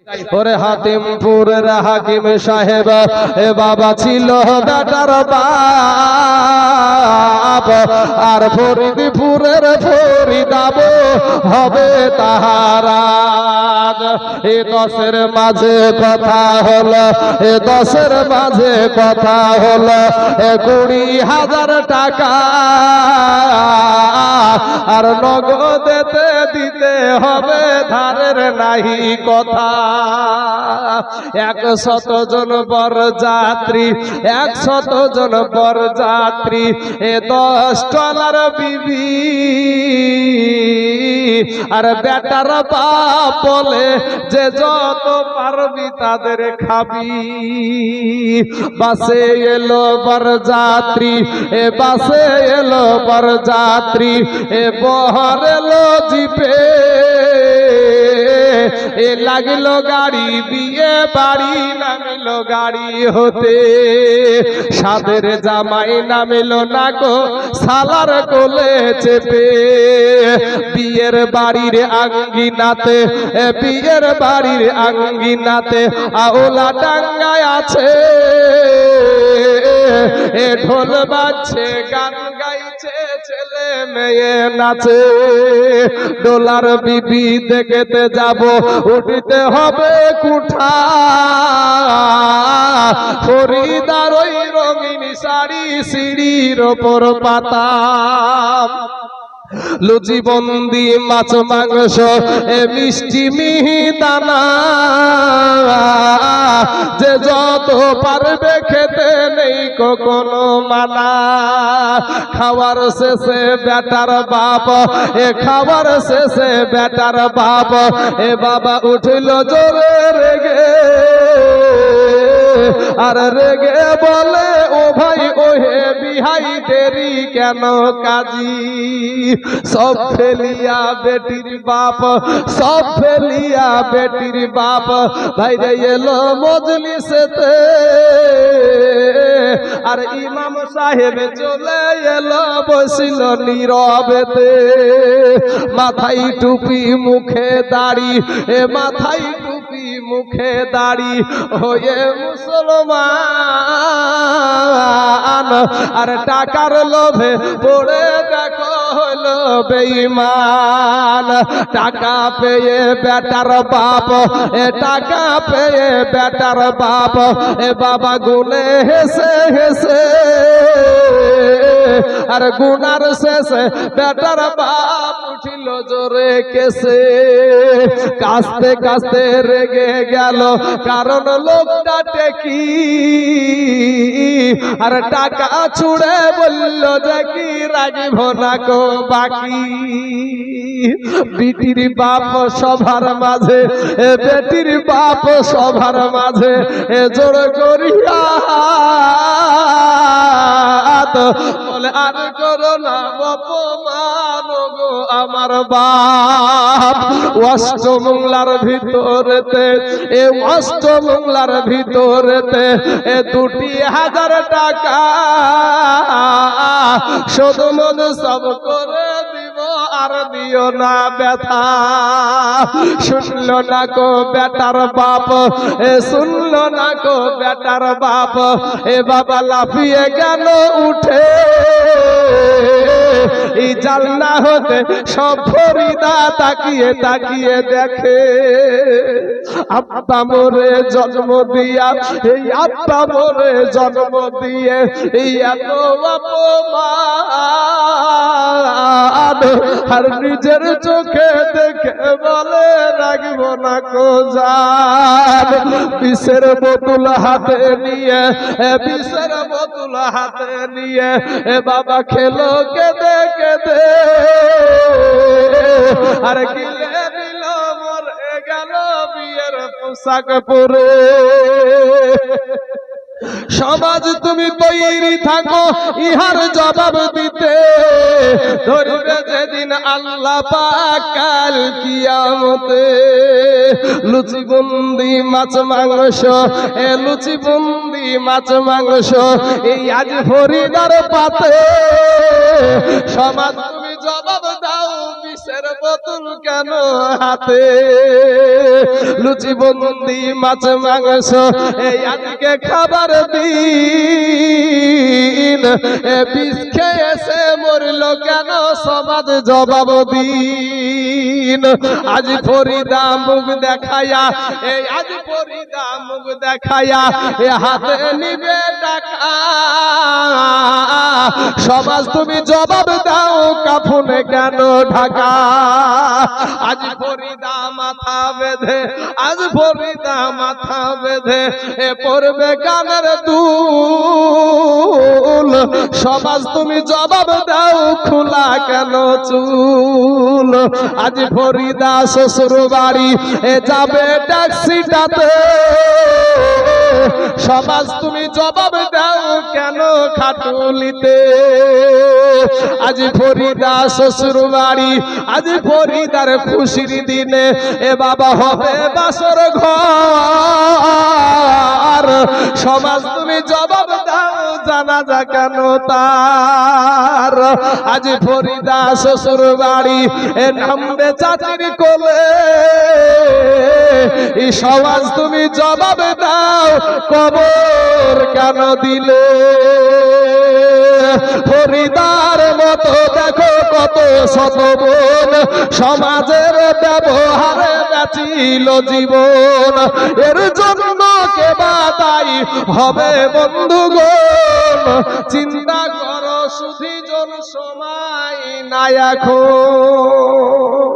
ওরে হাতিমপুরের হাকিম সাহেব এ বাবা ছিল বেটার বাপ, আর ফরিদপুরের ফরিদাব হবে তাহারাজ। এ দশের মাঝে কথা হলো, এ দশের মাঝে কথা হলো 20,000 টাকা, আর নগদেতে দিতে হবে, ধারের নাহি কথা। 100 জন বরযাত্রী, 100 জন বরযাত্রী, এ 10 টলার বিবি, আর বেটার বাপ বলে যে যত পারবি তাদের খাবি। বাসে এলো বরযাত্রী, এ বাসে এলো বরযাত্রী, এ বহর এলো জিপে, এ লাগলো গাড়ি, বিয়ে বাড়ি নামিলো গাড়ি হতে। সাদের জামাই নামিলো না গো সালার কোলে চেপে, বিয়ের বাড়ির আঙ্গিনাতে, বিয়ের বাড়ির আঙ্গিনাতে আওলা টাঙ্গায় আছে, এ ঢোল বাজছে গান গাইছে ছেলে মেয়ে নাচে। ডোলার বিবি দেখতে যাব, উঠতে হবে কুঠা, ফরিদার ওই রঙিন শাড়ি সিঁড়ির ওপর পাতা। লুচি বন্দি মাছ মাংস এ মিষ্টি মিহিদানা, যে যত পারবে খেতে নেই কখনো মানা। খাওয়ার শেষে বেটার বাপ, এ খাওয়ার শেষে বেটার বাপ, এ বাবা উঠিল জোরে রেগে, আর রেগে বলে ও ভাই ও হে বিহাই দেরি কেন কাজী। সব ফেলিয়া বেটির বাপ, সব ফেলিয়া বেটির বাপ, ভাই রে এলো মজলিসেতে, আর ইমাম সাহেব চলে এলো বসিল নীরবেতে। মাথায় টুপি মুখে দাড়ি, এ মাথায় টুপি মুখে দাড়ি হয়ে মুসলমান, আর টাকার লোভে পড়ে দেখো হলো বেঈমান। টাকা পেয়ে বেটার বাপ, এ টাকা পেয়ে বেটার বাপ, এ বাবা গুনে হেসে হেসে, আর গুনার শেষে বেটার বাপ উঠিল জোরে কেসে। কাস্তে কাস্তে রেগে গেল কারণ লোকটা টেকি, আর টাকা ছুড়ে বলল যে কি রাগিব না গো বাকি। বেটির বাপ সবার মাঝে, এ বেটির বাপ সবার মাঝে, এ জোর করিয়া বলে আর করো না অপমান গো আমার বাপ। অষ্টমংলার ভিতরেতে, এ অষ্টমংলার ভিতরেতে এ 2,000 টাকা শোধ মন সব করে দিব, আর দিও না ব্যথা। শুনল না গো বেটার বাপ, এ শুনল না গো বেটার বাপ, এ বাবা লাফিয়ে গেল উঠে। এই জানলা হতে সব ফরিদা তাকিয়ে তাকিয়ে দেখে, আব্বা মোরে জন্ম দিয়া, এই আব্বা মোরে জন্ম দিয়ে এই এত অপমান, আর নিজের চোখে দেখে বলে রাখব না কো জান। বিষের বোতল হাতে নিয়ে, বিষের বোতল হাতে নিয়ে এ বাবা খেলো কেঁদে কেঁদে, আর গিলে দিল মরে গেল বিয়ের পোশাক পরে। সমাজ তুমি তৈরি থাকো ইহার জবাব দিতে, ধরবে যেদিন আল্লাহ পাক কাল কিয়ামতে। লুচি বুন্দি মাছ মাংস, এ লুচি বুন্দি মাছ মাংস এই আজ ফরিদার পাতে। সমাজ তুমি জবাব দাও বিশের বোতল কেন হাতে লুচি বন্দি মাছ মাংস এই আজকে খাবার দিন বিষ খেয়েছে মরল কেন সমাজ জবাব দিন আজ ফরিদা মুখ দেখায়া এই আজ ফরিদা মুখ দেখায়া এ হাতে নিবে টাকা সমাজ তুমি জবাব দাও কাফনে কেন ঢাকা আজ ফরিদা মাথা বেঁধে আজ ফরিদা মাথা বেঁধে এ পড়বে কানের দুল সমাজ তুমি জবাব দাও খোলা কেন চুল আজ ফরিদা শ্বশুর বাড়ি এ যাবে ট্যাক্সিটাতে সমাজ তুমি জবাব দাও কেন খাটুলিতে আজ ফরিদা শ্বশুর বাড়ি আজ ফরিদার খুশির দিনে এ বাবা হবে বাসর ঘর সমাজ তুমি জবাব দাও জানাজা কেন তার আজ ফরিদা শ্বশুর বাড়ি এ নামবে চাচির কোলে এই সমাজ তুমি জবাব দাও কবর কেন দিলে ফরিদার মতো দেখো কত শত বোন সমাজের ব্যবহারে বাঁচিল জীবন এর জন্য কে বা দায়ী হবে বন্ধুগণ চিন্তা করো সুধীজন সময় নাই এখন